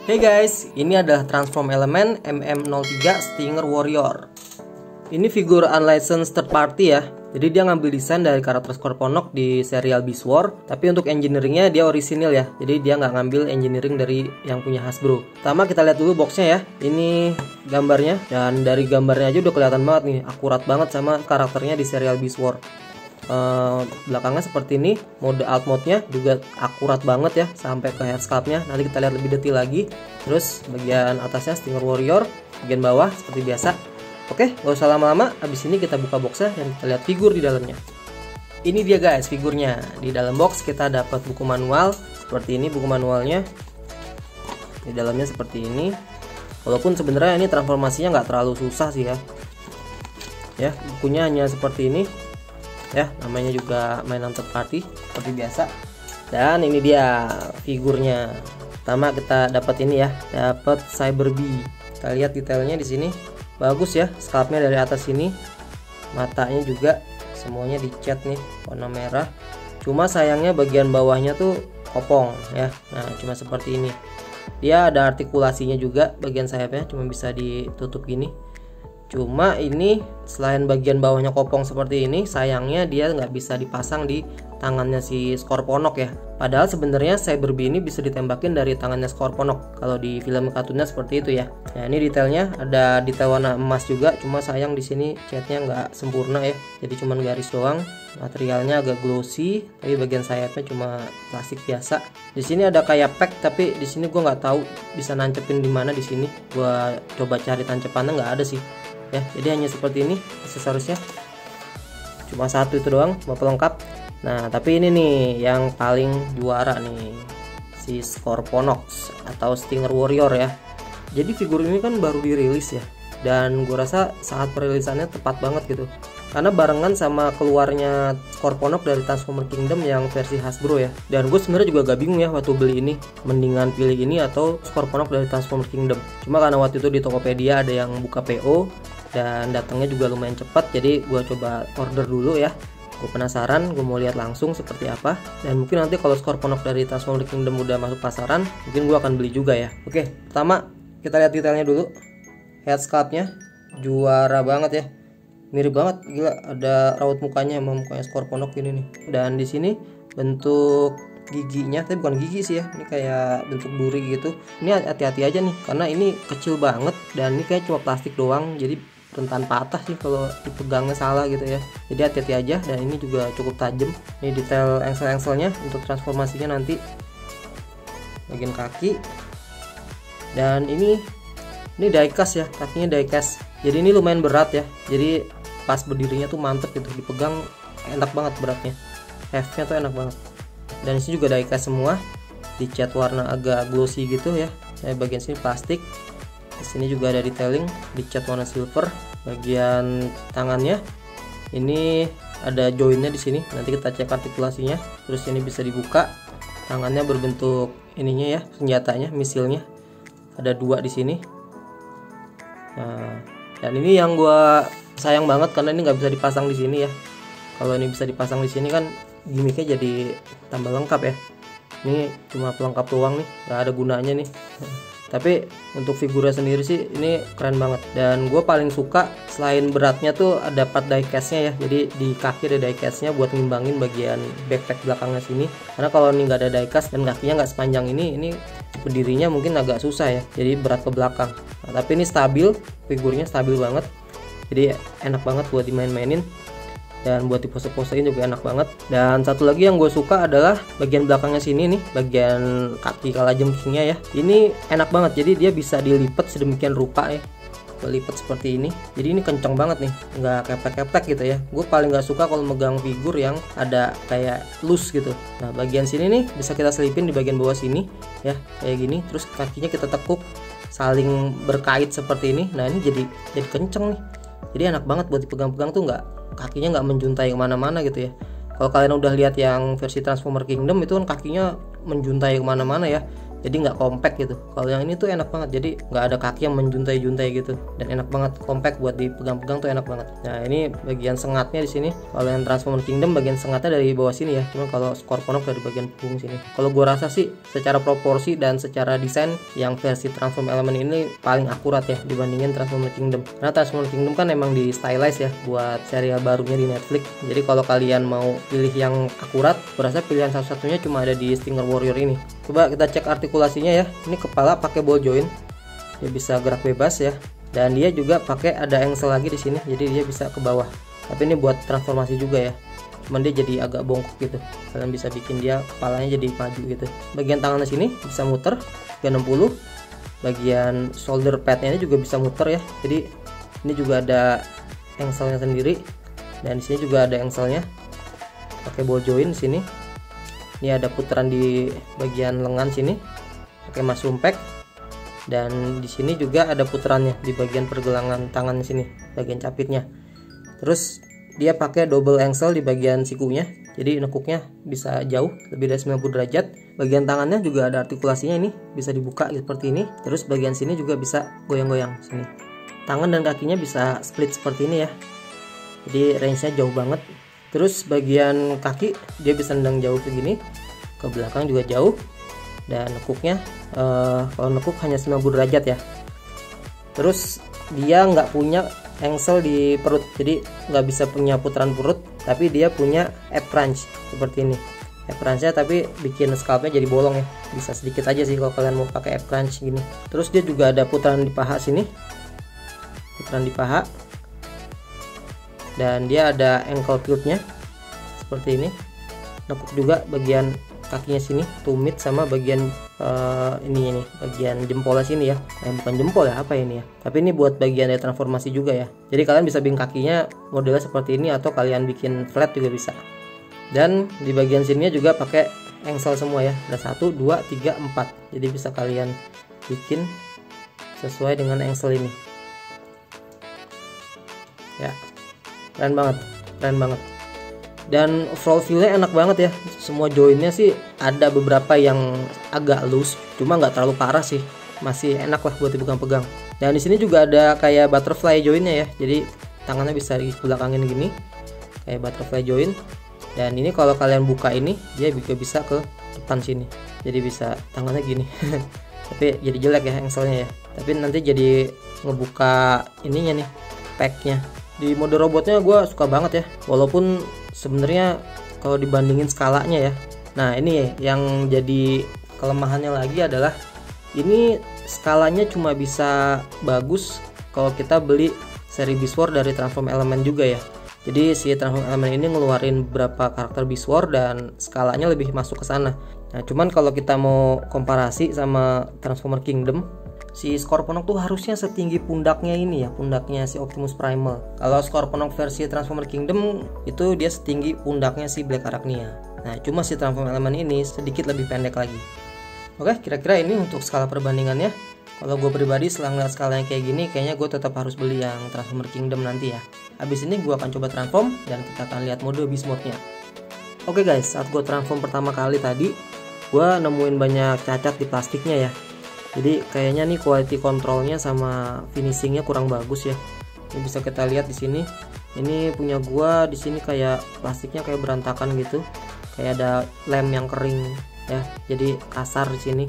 Hey guys, ini adalah Transform Element MM03 Stinger Warrior. Ini figur unlicensed third party ya. Jadi dia ngambil desain dari karakter Scorponok di serial Beast War. Tapi untuk engineeringnya dia orisinil ya. Jadi dia nggak ngambil engineering dari yang punya Hasbro. Pertama kita lihat dulu boxnya ya. Ini gambarnya, dan dari gambarnya aja udah kelihatan banget nih, akurat banget sama karakternya di serial Beast War. Belakangnya seperti ini, mode alt mode-nya juga akurat banget ya sampai ke head sculpt-nya. Nanti kita lihat lebih detail lagi. Terus bagian atasnya Stinger Warrior, bagian bawah seperti biasa. Oke, gak usah lama-lama. Abis ini kita buka boxnya dan kita lihat figur di dalamnya. Ini dia guys figurnya. Di dalam box kita dapat buku manual seperti ini, buku manualnya. Di dalamnya seperti ini. Walaupun sebenarnya ini transformasinya nggak terlalu susah sih ya. Ya, bukunya hanya seperti ini. Ya, namanya juga mainan third party seperti biasa. Dan ini dia figurnya. Pertama kita dapat ini ya, dapat Cyber Bee. Kita lihat detailnya di sini. Bagus ya, sculptnya dari atas sini. Matanya juga semuanya dicat nih warna merah. Cuma sayangnya bagian bawahnya tuh kopong ya. Nah, cuma seperti ini. Dia ada artikulasinya juga, bagian sayapnya cuma bisa ditutup gini. Cuma ini selain bagian bawahnya kopong seperti ini, sayangnya dia nggak bisa dipasang di tangannya si Scorponok ya. Padahal sebenarnya Cyber Bee ini bisa ditembakin dari tangannya Scorponok kalau di film kartunnya seperti itu ya. Nah, ini detailnya ada detail warna emas juga, cuma sayang di sini catnya nggak sempurna ya. Jadi cuman garis doang. Materialnya agak glossy, tapi bagian sayapnya cuma plastik biasa. Di sini ada kayak pack, tapi di sini gua nggak tahu bisa nancepin di mana di sini. Gua coba cari tancepannya nggak ada sih. Ya, jadi hanya seperti ini aksesorisnya, cuma satu itu doang, mau pelengkap. Nah, tapi ini nih yang paling juara nih, si Scorponok atau Stinger Warrior ya. Jadi figur ini kan baru dirilis ya, dan gue rasa saat perilisannya tepat banget gitu, karena barengan sama keluarnya Scorponok dari Transformer Kingdom yang versi Hasbro ya. Dan gue sebenarnya juga gak bingung ya waktu beli ini, mendingan pilih ini atau Scorponok dari Transformer Kingdom. Cuma karena waktu itu di Tokopedia ada yang buka PO dan datangnya juga lumayan cepat, jadi gue coba order dulu ya. Gue penasaran, gue mau lihat langsung seperti apa. Dan mungkin nanti kalau Scorponok dari Transformer Kingdom udah masuk pasaran, mungkin gue akan beli juga ya. Oke, pertama kita lihat detailnya dulu. Head sculpt-nya juara banget ya, mirip banget, gila. Ada raut mukanya sama mukanya Scorponok ini nih. Dan di sini bentuk giginya, tapi bukan gigi sih ya, ini kayak bentuk duri gitu. Ini hati-hati aja nih, karena ini kecil banget dan ini kayak cuma plastik doang, jadi rentan patah sih kalau dipegangnya salah gitu ya. Jadi hati-hati aja. Dan ini juga cukup tajam. Ini detail engsel-engselnya untuk transformasinya nanti bagian kaki. Dan ini diecast ya, kakinya diecast. Jadi ini lumayan berat ya. Jadi pas berdirinya tuh mantep gitu, dipegang enak banget beratnya. Heavy-nya tuh enak banget. Dan ini juga diecast semua, dicat warna agak glossy gitu ya. Bagian sini plastik. Di sini juga ada detailing, dicat warna silver. Bagian tangannya ini ada joinnya di sini. Nanti kita cek artikulasinya. Terus ini bisa dibuka. Tangannya berbentuk ininya ya, senjatanya, misilnya. Ada dua di sini. Nah, dan ini yang gua sayang banget karena ini nggak bisa dipasang di sini ya. Kalau ini bisa dipasang di sini kan gimmicknya jadi tambah lengkap ya. Ini cuma pelengkap doang nih, nggak ada gunanya nih. Tapi untuk figurnya sendiri sih ini keren banget. Dan gue paling suka selain beratnya tuh ada part diecast-nya ya. Jadi di kaki ada diecast-nya buat ngimbangin bagian backpack belakangnya sini. Karena kalau ini nggak ada diecast dan kakinya nggak sepanjang ini berdirinya mungkin agak susah ya. Jadi berat ke belakang. Nah, tapi ini stabil, figurnya stabil banget. Jadi enak banget buat dimain-mainin. Dan buat dipose-posein juga enak banget. Dan satu lagi yang gue suka adalah bagian belakangnya sini nih, bagian kaki kalajengkingnya ya. Ini enak banget, jadi dia bisa dilipat sedemikian rupa ya. Lipat seperti ini, jadi ini kenceng banget nih, nggak kepek-kepek gitu ya. Gue paling nggak suka kalau megang figur yang ada kayak loose gitu. Nah, bagian sini nih bisa kita selipin di bagian bawah sini ya, kayak gini. Terus kakinya kita tekuk saling berkait seperti ini. Nah, ini jadi kenceng nih. Jadi enak banget buat dipegang-pegang tuh, kakinya nggak menjuntai kemana-mana gitu ya. Kalau kalian udah lihat yang versi Transformer Kingdom itu kan kakinya menjuntai kemana-mana ya. jadi nggak compact gitu. Kalau yang ini tuh enak banget, jadi nggak ada kaki yang menjuntai-juntai gitu, dan enak banget, compact buat dipegang-pegang tuh enak banget. Nah ini bagian sengatnya di sini. Kalau yang Transformer Kingdom bagian sengatnya dari bawah sini ya, cuman kalau Scorponok dari bagian punggung sini. Kalau gua rasa sih secara proporsi dan secara desain yang versi Transform Element ini paling akurat ya dibandingin Transformer Kingdom. Karena Transformer Kingdom kan emang di stylize ya buat serial barunya di Netflix. Jadi kalau kalian mau pilih yang akurat, gua rasa pilihan satu-satunya cuma ada di Stinger Warrior ini. Coba kita cek artikulasinya ya. Ini kepala pakai ball joint, dia bisa gerak bebas ya, dan dia juga pakai ada engsel lagi di sini, jadi dia bisa ke bawah. Tapi ini buat transformasi juga ya, cuman dia jadi agak bongkok gitu. Kalian bisa bikin dia kepalanya jadi maju gitu. Bagian tangannya sini bisa muter 360. Bagian shoulder padnya ini juga bisa muter ya. Jadi ini juga ada engselnya sendiri, dan di sini juga ada engselnya pakai ball joint di sini. Ini ada putaran di bagian lengan sini pakai mushroom pack, dan di sini juga ada putarannya di bagian pergelangan tangan sini, bagian capitnya. Terus dia pakai double engsel di bagian sikunya, jadi nekuknya bisa jauh lebih dari 90 derajat. Bagian tangannya juga ada artikulasinya, ini bisa dibuka seperti ini. Terus bagian sini juga bisa goyang-goyang sini. Tangan dan kakinya bisa split seperti ini ya, jadi range-nya jauh banget. Terus bagian kaki dia bisa nendang jauh segini, ke belakang juga jauh, dan nekuknya kalau nekuk hanya 90 derajat ya. Terus dia nggak punya engsel di perut, jadi nggak bisa punya putaran perut, tapi dia punya ab crunch seperti ini. Ab crunchnya tapi bikin scalpnya jadi bolong ya, bisa sedikit aja sih kalau kalian mau pakai ab crunch gini. Terus dia juga ada putaran di paha sini, putaran di paha, dan dia ada ankle clipnya seperti ini. Nekuk juga bagian kakinya sini, tumit, sama bagian ini bagian jempolnya sini ya. Bukan jempol ya, apa ini ya, tapi ini buat bagian dari transformasi juga ya. Jadi kalian bisa bikin kakinya modelnya seperti ini, atau kalian bikin flat juga bisa. Dan di bagian sininya juga pakai engsel semua ya, ada 1, 2, 3, 4. Jadi bisa kalian bikin sesuai dengan engsel ini ya. Keren banget, keren banget. Dan overall feel-nya enak banget ya. Semua joinnya sih ada beberapa yang agak loose, cuma nggak terlalu parah sih, masih enak lah buat dipegang-pegang. Dan di sini juga ada kayak butterfly joinnya ya, jadi tangannya bisa dibelakangin gini kayak butterfly join. Dan ini kalau kalian buka ini, dia juga bisa ke depan sini, jadi bisa tangannya gini. Tapi jadi jelek ya engselnya ya, tapi nanti jadi ngebuka ininya nih, packnya. Di mode robotnya gue suka banget ya, walaupun sebenarnya kalau dibandingin skalanya ya. Nah ini yang jadi kelemahannya lagi adalah ini skalanya cuma bisa bagus kalau kita beli seri Beast War dari Transform Element juga ya. Jadi si Transform Element ini ngeluarin beberapa karakter Beast War dan skalanya lebih masuk ke sana. Nah cuman kalau kita mau komparasi sama Transformer Kingdom, si Scorponok tuh harusnya setinggi pundaknya ini ya, pundaknya si Optimus Primal. Kalau Scorponok versi Transformer Kingdom itu dia setinggi pundaknya si Black Arachnia. Nah cuma si Transform Element ini sedikit lebih pendek lagi. Oke, kira-kira ini untuk skala perbandingannya. Kalau gue pribadi setelah ngeliat skalanya kayak gini, kayaknya gue tetap harus beli yang Transformer Kingdom nanti ya. Habis ini gue akan coba transform dan kita akan lihat mode Beast Mode-nya. Oke guys, saat gue transform pertama kali tadi, gue nemuin banyak cacat di plastiknya ya. Jadi kayaknya nih quality controlnya sama finishingnya kurang bagus ya. Ini bisa kita lihat di sini. Ini punya gua di sini kayak plastiknya kayak berantakan gitu, kayak ada lem yang kering ya. Jadi kasar di sini.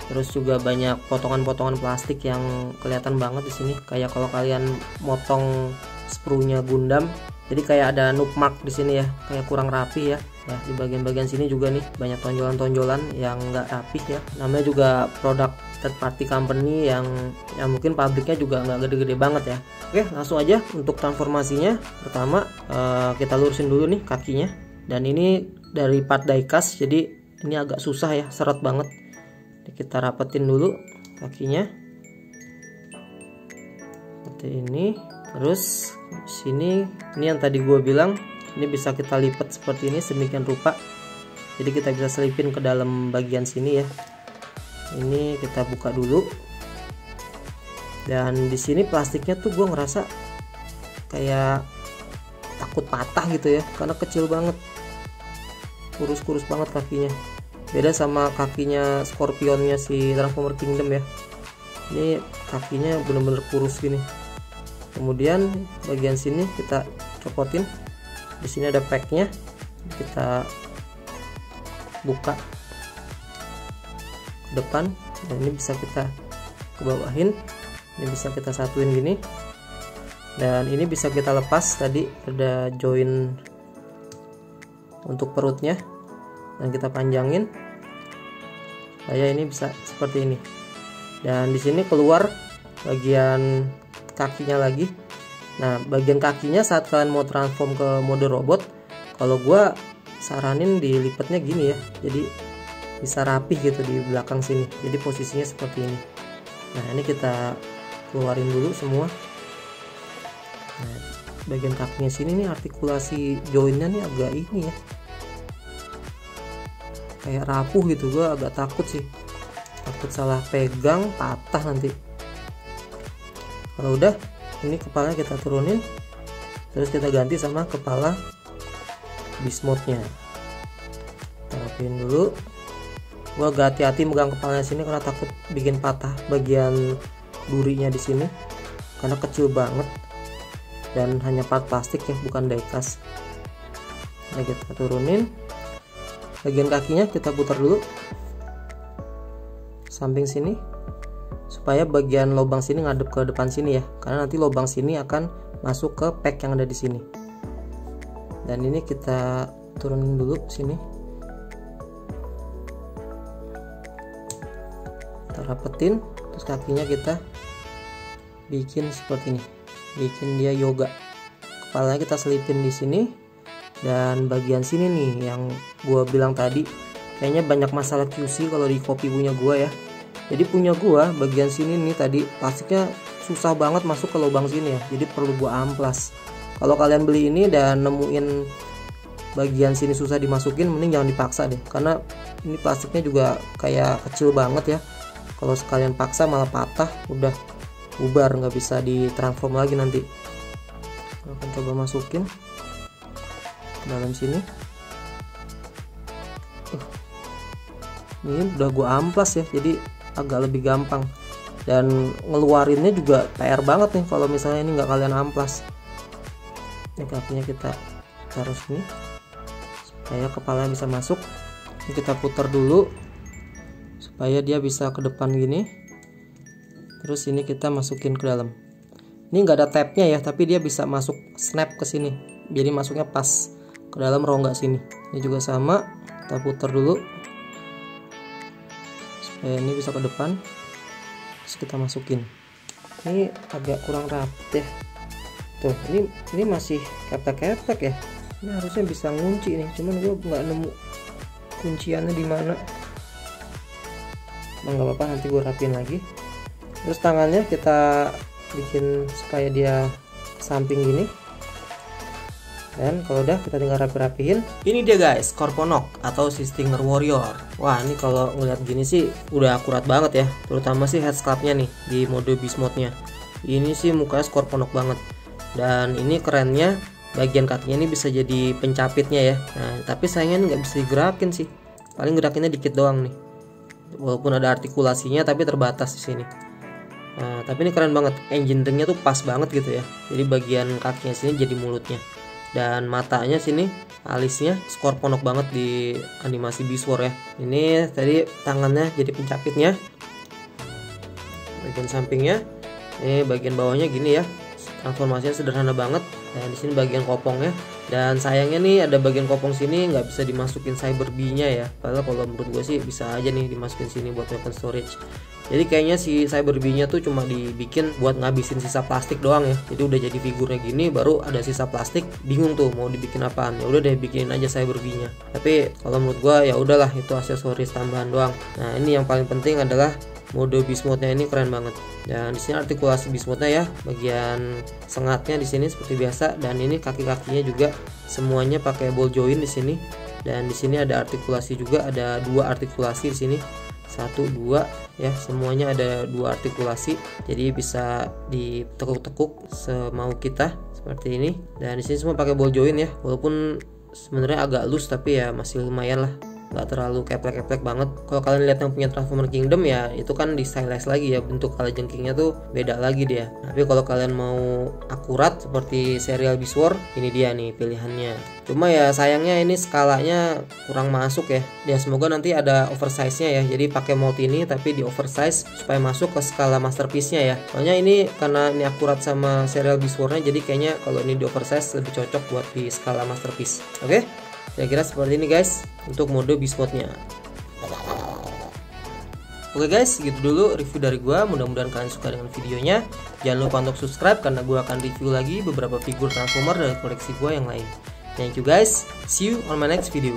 Terus juga banyak potongan-potongan plastik yang kelihatan banget di sini. Kayak kalau kalian motong sprue-nya Gundam, jadi kayak ada noob mark di sini ya, kayak kurang rapi ya. Ya di bagian-bagian sini juga nih banyak tonjolan-tonjolan yang nggak rapi ya. Namanya juga produk third party company yang mungkin pabriknya juga nggak gede-gede banget ya. Oke, langsung aja untuk transformasinya. Pertama kita lurusin dulu nih kakinya. Dan ini dari part diecast, jadi ini agak susah ya, seret banget. Kita rapetin dulu kakinya seperti ini. Terus sini ini yang tadi gue bilang, ini bisa kita lipat seperti ini sedemikian rupa, jadi kita bisa selipin ke dalam bagian sini ya. Ini kita buka dulu, dan di sini plastiknya tuh gue ngerasa kayak takut patah gitu ya, karena kecil banget, kurus-kurus banget kakinya. beda sama kakinya Scorpionnya si Transformer Kingdom ya. Ini kakinya bener-bener kurus gini. Kemudian bagian sini kita copotin. Di sini ada packnya, kita buka ke depan, dan ini bisa kita kebawahin. Ini bisa kita satuin gini, dan ini bisa kita lepas. Tadi ada join untuk perutnya, dan kita panjangin supaya ini bisa seperti ini. Dan di sini keluar bagian kakinya lagi. Nah, bagian kakinya saat kalian mau transform ke mode robot, kalau gua saranin dilipatnya gini ya, jadi bisa rapih gitu di belakang sini. Jadi posisinya seperti ini. Nah, ini kita keluarin dulu semua. Nah, bagian kakinya sini nih, artikulasi joinnya nih agak ini ya, kayak rapuh gitu. Gua agak takut sih, takut salah pegang patah nanti. Kalau udah, ini kepalanya kita turunin, terus kita ganti sama kepala beast mode-nya. Kita rapiin dulu. Gua agak hati-hati megang kepalanya sini karena takut bikin patah bagian durinya di sini, karena kecil banget dan hanya part plastik ya, bukan diecast. Nah, kita turunin. Bagian kakinya kita putar dulu samping sini, supaya bagian lubang sini ngadep ke depan sini ya, karena nanti lubang sini akan masuk ke pack yang ada di sini. Dan ini kita turunin dulu sini, kita rapetin. Terus kakinya kita bikin seperti ini, bikin dia yoga. Kepalanya kita selipin di sini, dan bagian sini nih yang gua bilang tadi, kayaknya banyak masalah QC kalau di copy punya gua ya. Jadi punya gua bagian sini nih tadi plastiknya susah banget masuk ke lubang sini ya, jadi perlu gua amplas. Kalau kalian beli ini dan nemuin bagian sini susah dimasukin, mending jangan dipaksa deh, karena ini plastiknya juga kayak kecil banget ya. Kalau sekalian paksa malah patah, udah bubar, nggak bisa ditransform lagi nanti. Aku akan coba masukin ke dalam sini. Ini udah gua amplas ya, jadi agak lebih gampang, dan ngeluarinnya juga PR banget nih kalau misalnya ini nggak kalian amplas. Ini kakinya kita taruh sini supaya kepalanya bisa masuk. Ini kita putar dulu supaya dia bisa ke depan gini. Terus ini kita masukin ke dalam. Ini nggak ada tabnya ya, tapi dia bisa masuk snap ke sini, jadi masuknya pas ke dalam rongga sini. Ini juga sama, kita putar dulu ini bisa ke depan, terus kita masukin. Ini agak kurang rapet ya, tuh ini masih ketek-ketek ya. Ini harusnya bisa ngunci nih, cuman gue nggak nemu kunciannya di mana. Nggak apa-apa, nanti gue rapiin lagi. Terus tangannya kita bikin supaya dia samping gini. Dan kalau udah, kita tinggal rapi-rapihin. Ini dia guys, Scorponok atau si Stinger Warrior. Wah, ini kalau ngeliat gini sih udah akurat banget ya, terutama sih head sculptnya nih di mode beast mode-nya. Ini sih mukanya Scorponok banget. Dan ini kerennya, bagian kakinya ini bisa jadi pencapitnya ya. Nah, tapi sayangnya nggak bisa digerakin sih. Paling gerakinnya dikit doang nih. Walaupun ada artikulasinya, tapi terbatas di sini. Nah, tapi ini keren banget. Engine ringnya tuh pas banget gitu ya. Jadi bagian kakinya sini jadi mulutnya. Dan matanya sini, alisnya Scorponok banget di animasi Beast War ya. Ini tadi tangannya jadi pencapitnya. Bagian sampingnya, ini bagian bawahnya gini ya. Transformasinya sederhana banget. Dan di sini bagian kopongnya. Dan sayangnya nih ada bagian kopong sini nggak bisa dimasukin Cyber Bee-nya ya. Padahal kalau menurut gue sih bisa aja nih dimasukin sini buat weapon storage. Jadi kayaknya si Cyber Bee-nya tuh cuma dibikin buat ngabisin sisa plastik doang ya. Jadi udah jadi figurnya gini, baru ada sisa plastik, bingung tuh mau dibikin apaan. Ya udah deh bikinin aja Cyber Bee-nya. Tapi kalau menurut gua ya udahlah, itu aksesoris tambahan doang. Nah, ini yang paling penting adalah mode beast mode-nya ini keren banget. Dan di sini artikulasi beast mode-nya ya, bagian sengatnya di sini seperti biasa, dan ini kaki-kakinya juga semuanya pakai ball joint di sini. Dan di sini ada artikulasi juga, ada dua artikulasi di sini. 1, 2 ya, semuanya ada 2 artikulasi, jadi bisa ditekuk-tekuk semau kita seperti ini. Dan di sini semua pakai ball joint ya, walaupun sebenarnya agak loose tapi ya masih lumayan lah nggak terlalu keplek-keplek banget. Kalau kalian lihat yang punya Transformer Kingdom ya itu kan di stylize lagi ya, bentuk kalajengkingnya tuh beda lagi dia. Tapi kalau kalian mau akurat seperti serial Beast War, ini dia nih pilihannya. Cuma ya sayangnya ini skalanya kurang masuk ya. Ya semoga nanti ada oversize-nya ya. Jadi pakai mold ini tapi di oversize supaya masuk ke skala masterpiece-nya ya. Soalnya ini karena ini akurat sama serial Beast War-nya, jadi kayaknya kalau ini di oversize lebih cocok buat di skala masterpiece. Oke? Kira-kira seperti ini guys untuk mode Beast Mode-nya. Oke guys, gitu dulu review dari gua. Mudah-mudahan kalian suka dengan videonya. Jangan lupa untuk subscribe karena gua akan review lagi beberapa figur Transformer dari koleksi gua yang lain. Thank you guys. See you on my next video.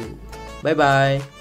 Bye bye.